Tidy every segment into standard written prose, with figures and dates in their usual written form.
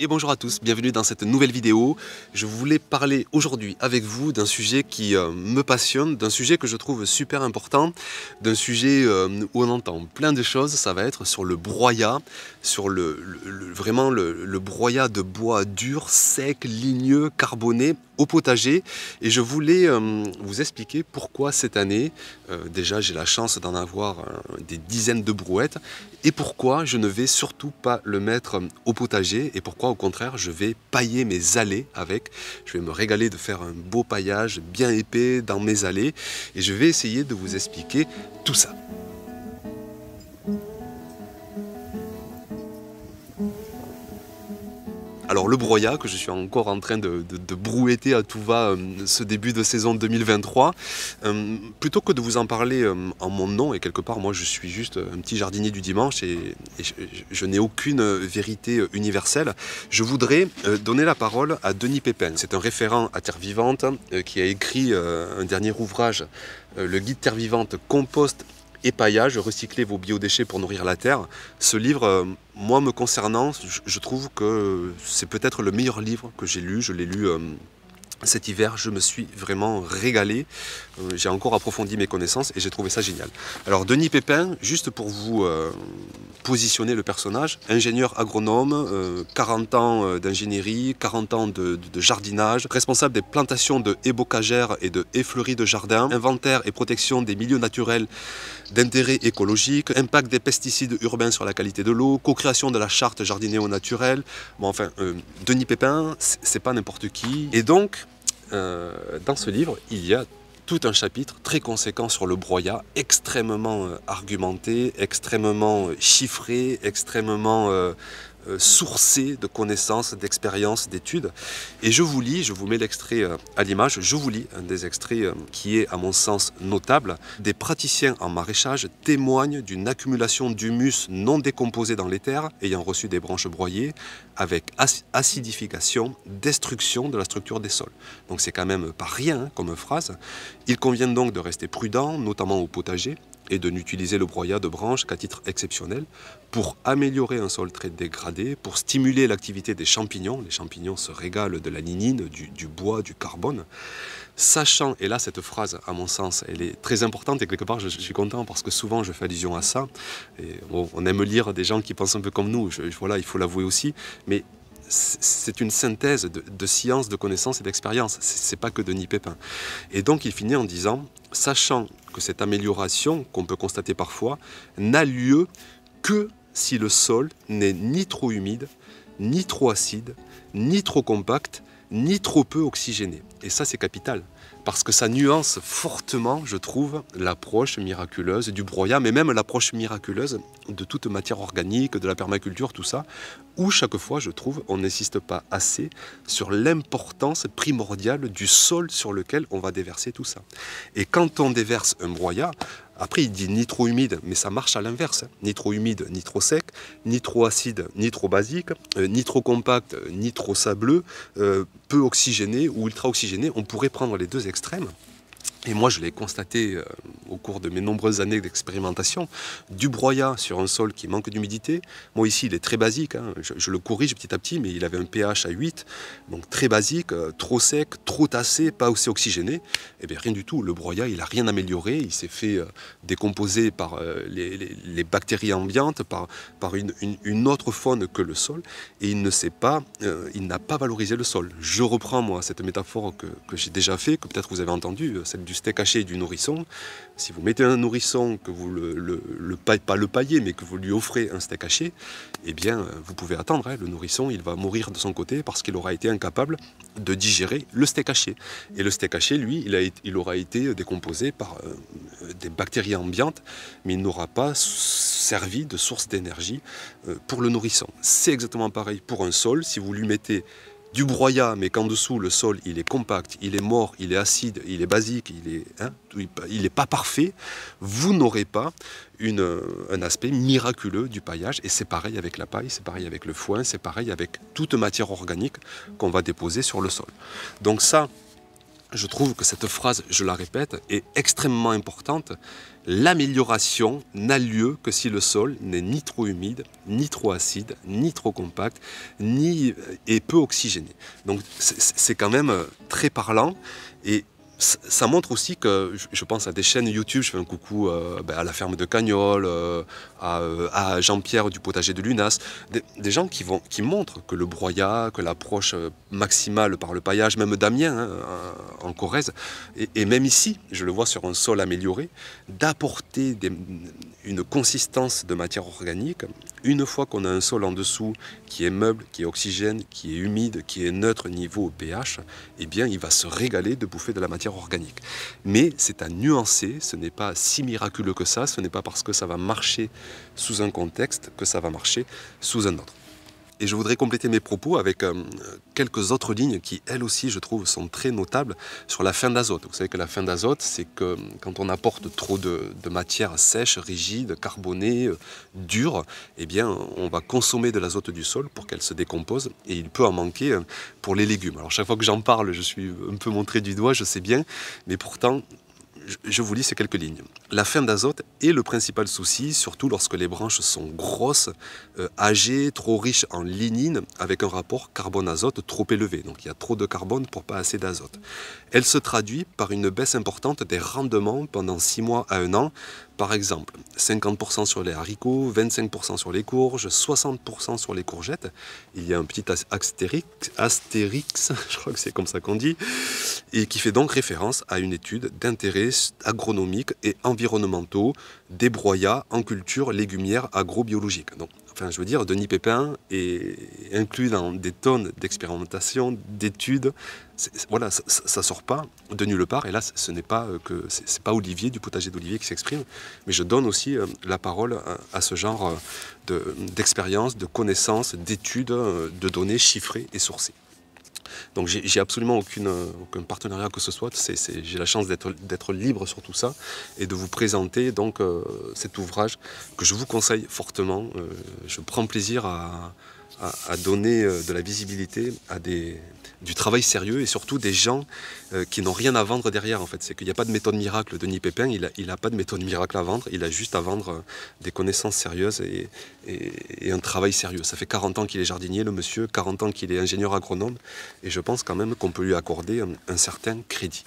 Et bonjour à tous, bienvenue dans cette nouvelle vidéo. Je voulais parler aujourd'hui avec vous d'un sujet qui me passionne, d'un sujet que je trouve super important, d'un sujet où on entend plein de choses. Ça va être sur le broyat, sur vraiment le broyat de bois dur, sec, ligneux, carboné au potager. Et je voulais vous expliquer pourquoi cette année, déjà j'ai la chance d'en avoir des dizaines de brouettes, et pourquoi je ne vais surtout pas le mettre au potager, et pourquoi au contraire je vais pailler mes allées avec. Je vais me régaler de faire un beau paillage bien épais dans mes allées, et je vais essayer de vous expliquer tout ça. Alors le broyat que je suis encore en train de brouetter à tout va ce début de saison 2023, plutôt que de vous en parler en mon nom, et quelque part moi je suis juste un petit jardinier du dimanche et je n'ai aucune vérité universelle, je voudrais donner la parole à Denis Pépin. C'est un référent à Terre Vivante qui a écrit un dernier ouvrage, le guide Terre Vivante, compost et paillage, recycler vos biodéchets pour nourrir la terre. Ce livre, moi me concernant, je trouve que c'est peut-être le meilleur livre que j'ai lu. Je l'ai lu cet hiver, je me suis vraiment régalé. J'ai encore approfondi mes connaissances et j'ai trouvé ça génial. Alors Denis Pépin, juste pour vous positionner le personnage, ingénieur agronome, 40 ans d'ingénierie, 40 ans de jardinage, responsable des plantations de haies bocagères et de haies fleuries de jardin, inventaire et protection des milieux naturels d'intérêt écologique, impact des pesticides urbains sur la qualité de l'eau, co-création de la charte jardinier au naturel. Bon, enfin, Denis Pépin, c'est pas n'importe qui. Et donc, dans ce livre, il y a tout un chapitre très conséquent sur le broyat, extrêmement argumenté, extrêmement chiffré, extrêmement sourcé de connaissances, d'expériences, d'études. Et je vous lis, je vous mets l'extrait à l'image, je vous lis un des extraits qui est à mon sens notable. Des praticiens en maraîchage témoignent d'une accumulation d'humus non décomposé dans les terres ayant reçu des branches broyées avec acidification, destruction de la structure des sols. Donc c'est quand même pas rien comme phrase. Il convient donc de rester prudent, notamment au potager, et de n'utiliser le broyat de branches qu'à titre exceptionnel pour améliorer un sol très dégradé, pour stimuler l'activité des champignons. Les champignons se régalent de la lignine, du bois, du carbone. Sachant, et là cette phrase à mon sens elle est très importante et quelque part je suis content parce que souvent je fais allusion à ça. Et bon, on aime lire des gens qui pensent un peu comme nous, voilà, il faut l'avouer aussi, mais c'est une synthèse de science, de connaissances et d'expérience. C'est pas que Denis Pépin. Et donc il finit en disant, sachant que cette amélioration qu'on peut constater parfois n'a lieu que si le sol n'est ni trop humide, ni trop acide, ni trop compact, ni trop peu oxygéné. Et ça c'est capital, parce que ça nuance fortement, je trouve, l'approche miraculeuse du broyat, mais même l'approche miraculeuse de toute matière organique, de la permaculture, tout ça, où chaque fois, je trouve, on n'insiste pas assez sur l'importance primordiale du sol sur lequel on va déverser tout ça. Et quand on déverse un broyat, après il dit ni trop humide, mais ça marche à l'inverse, ni trop humide, ni trop sec, ni trop acide, ni trop basique, ni trop compact, ni trop sableux, peu oxygéné ou ultra oxygéné. On pourrait prendre les deux extrêmes. Et moi, je l'ai constaté au cours de mes nombreuses années d'expérimentation, du broyat sur un sol qui manque d'humidité. Moi, ici, il est très basique, hein. Je le corrige petit à petit, mais il avait un pH à 8, donc très basique, trop sec, trop tassé, pas assez oxygéné. Eh bien, rien du tout. Le broyat, il n'a rien amélioré. Il s'est fait décomposer par les bactéries ambiantes, par une autre faune que le sol, et il n'a pas valorisé le sol. Je reprends, moi, cette métaphore que j'ai déjà fait, que peut-être vous avez entendu, celle du steak haché et du nourrisson. Si vous mettez un nourrisson, que vous pas le paillez, mais que vous lui offrez un steak haché, eh bien, vous pouvez attendre. Hein, le nourrisson, il va mourir de son côté parce qu'il aura été incapable de digérer le steak haché. Et le steak haché, lui, il aura été décomposé par des bactéries ambiantes, mais il n'aura pas servi de source d'énergie pour le nourrisson. C'est exactement pareil pour un sol. Si vous lui mettez du broyat, mais qu'en dessous le sol il est compact, il est mort, il est acide, il est basique, il est pas parfait, vous n'aurez pas un aspect miraculeux du paillage. Et c'est pareil avec la paille, c'est pareil avec le foin, c'est pareil avec toute matière organique qu'on va déposer sur le sol. Donc ça, je trouve que cette phrase, je la répète, est extrêmement importante. L'amélioration n'a lieu que si le sol n'est ni trop humide, ni trop acide, ni trop compact, ni et peu oxygéné. Donc c'est quand même très parlant et ça montre aussi que, je pense à des chaînes YouTube, je fais un coucou à la ferme de Cagnols, à Jean-Pierre du potager de Lunas, des gens qui montrent que le broyat, que l'approche maximale par le paillage, même Damien en Corrèze, et même ici, je le vois sur un sol amélioré, d'apporter une consistance de matière organique. Une fois qu'on a un sol en dessous qui est meuble, qui est oxygène, qui est humide, qui est neutre niveau pH, eh bien il va se régaler de bouffer de la matière organique. Mais c'est à nuancer, ce n'est pas si miraculeux que ça, ce n'est pas parce que ça va marcher sous un contexte que ça va marcher sous un autre. Et je voudrais compléter mes propos avec quelques autres lignes qui, elles aussi, je trouve, sont très notables sur la fin d'azote. Vous savez que la fin d'azote, c'est que quand on apporte trop de matière sèche, rigide, carbonée, dure, eh bien, on va consommer de l'azote du sol pour qu'elle se décompose et il peut en manquer pour les légumes. Alors, chaque fois que j'en parle, je suis un peu montré du doigt, je sais bien, mais pourtant, je vous lis ces quelques lignes. La fin d'azote est le principal souci, surtout lorsque les branches sont grosses, âgées, trop riches en lignine, avec un rapport carbone-azote trop élevé. Donc il y a trop de carbone pour pas assez d'azote. Elle se traduit par une baisse importante des rendements pendant 6 mois à 1 an. Par exemple, 50% sur les haricots, 25% sur les courges, 60% sur les courgettes. Il y a un petit astérix, je crois que c'est comme ça qu'on dit, et qui fait donc référence à une étude d'intérêt agronomique et environnementaux des broyats en culture légumière agrobiologique. Donc, enfin, je veux dire, Denis Pépin est inclus dans des tonnes d'expérimentation, d'études. Voilà, ça sort pas de nulle part. Et là, ce n'est pas que c'est pas Olivier du potager d'Olivier qui s'exprime, mais je donne aussi la parole à ce genre d'expériences, de connaissances, d'études, de données chiffrées et sourcées. Donc j'ai absolument aucun partenariat que ce soit, j'ai la chance d'être libre sur tout ça et de vous présenter donc cet ouvrage que je vous conseille fortement. Je prends plaisir à donner de la visibilité à du travail sérieux et surtout des gens qui n'ont rien à vendre derrière en fait. C'est qu'il n'y a pas de méthode miracle. Denis Pépin, il n'a pas de méthode miracle à vendre, il a juste à vendre des connaissances sérieuses et un travail sérieux. Ça fait 40 ans qu'il est jardinier, le monsieur, 40 ans qu'il est ingénieur agronome et je pense quand même qu'on peut lui accorder un certain crédit.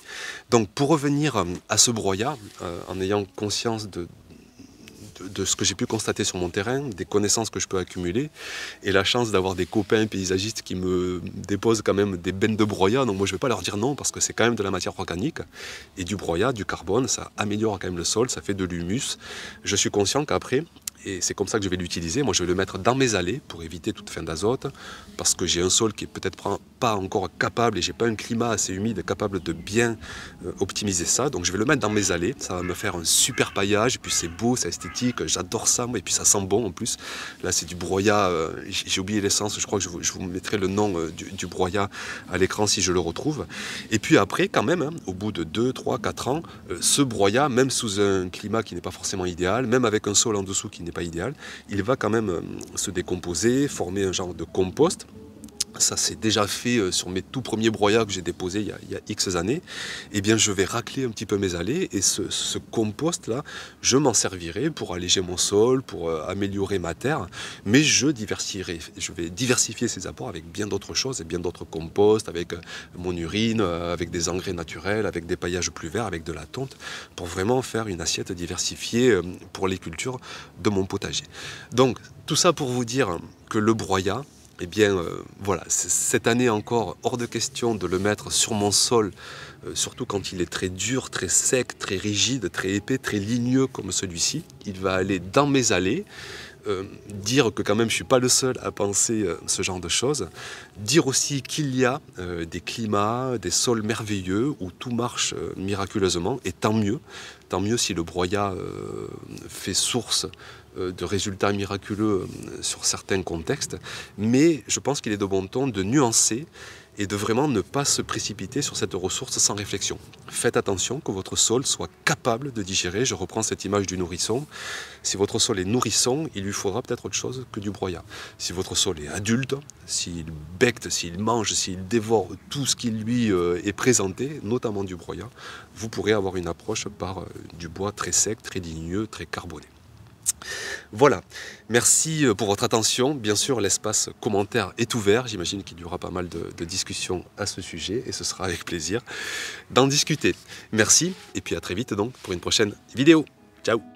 Donc pour revenir à ce broyat, en ayant conscience de ce que j'ai pu constater sur mon terrain, des connaissances que je peux accumuler, et la chance d'avoir des copains paysagistes qui me déposent quand même des bennes de broyat. Donc moi je ne vais pas leur dire non, parce que c'est quand même de la matière organique, et du broyat, du carbone, ça améliore quand même le sol, ça fait de l'humus. Je suis conscient qu'après, et c'est comme ça que je vais l'utiliser. Moi, je vais le mettre dans mes allées pour éviter toute fin d'azote, parce que j'ai un sol qui est peut-être pas encore capable et j'ai pas un climat assez humide capable de bien optimiser ça. Donc, je vais le mettre dans mes allées. Ça va me faire un super paillage. Et puis, c'est beau, c'est esthétique. J'adore ça. Et puis, ça sent bon en plus. Là, c'est du broyat. J'ai oublié l'essence. Je crois que je vous mettrai le nom du broyat à l'écran si je le retrouve. Et puis après, quand même, au bout de 2, 3, 4 ans, ce broyat, même sous un climat qui n'est pas forcément idéal, même avec un sol en dessous qui n'est pas idéal, il va quand même se décomposer, former un genre de compost. Ça s'est déjà fait sur mes tout premiers broyats que j'ai déposés il y a X années. Eh bien, je vais racler un petit peu mes allées et ce compost-là, je m'en servirai pour alléger mon sol, pour améliorer ma terre. Mais je vais diversifier ces apports avec bien d'autres choses et bien d'autres composts, avec mon urine, avec des engrais naturels, avec des paillages plus verts, avec de la tonte, pour vraiment faire une assiette diversifiée pour les cultures de mon potager. Donc, tout ça pour vous dire que le broyat, eh bien, voilà, cette année encore, hors de question de le mettre sur mon sol, surtout quand il est très dur, très sec, très rigide, très épais, très ligneux comme celui-ci. Il va aller dans mes allées, dire que quand même je ne suis pas le seul à penser ce genre de choses. Dire aussi qu'il y a des climats, des sols merveilleux où tout marche miraculeusement, et tant mieux si le broyat fait source de résultats miraculeux sur certains contextes, mais je pense qu'il est de bon ton de nuancer et de vraiment ne pas se précipiter sur cette ressource sans réflexion. Faites attention que votre sol soit capable de digérer. Je reprends cette image du nourrisson. Si votre sol est nourrisson, il lui faudra peut-être autre chose que du broyat. Si votre sol est adulte, s'il becte, s'il mange, s'il dévore tout ce qui lui est présenté, notamment du broyat, vous pourrez avoir une approche par du bois très sec, très ligneux, très carboné. Voilà, merci pour votre attention. Bien sûr, l'espace commentaire est ouvert. J'imagine qu'il y aura pas mal de discussions à ce sujet et ce sera avec plaisir d'en discuter. Merci et puis à très vite donc pour une prochaine vidéo. Ciao!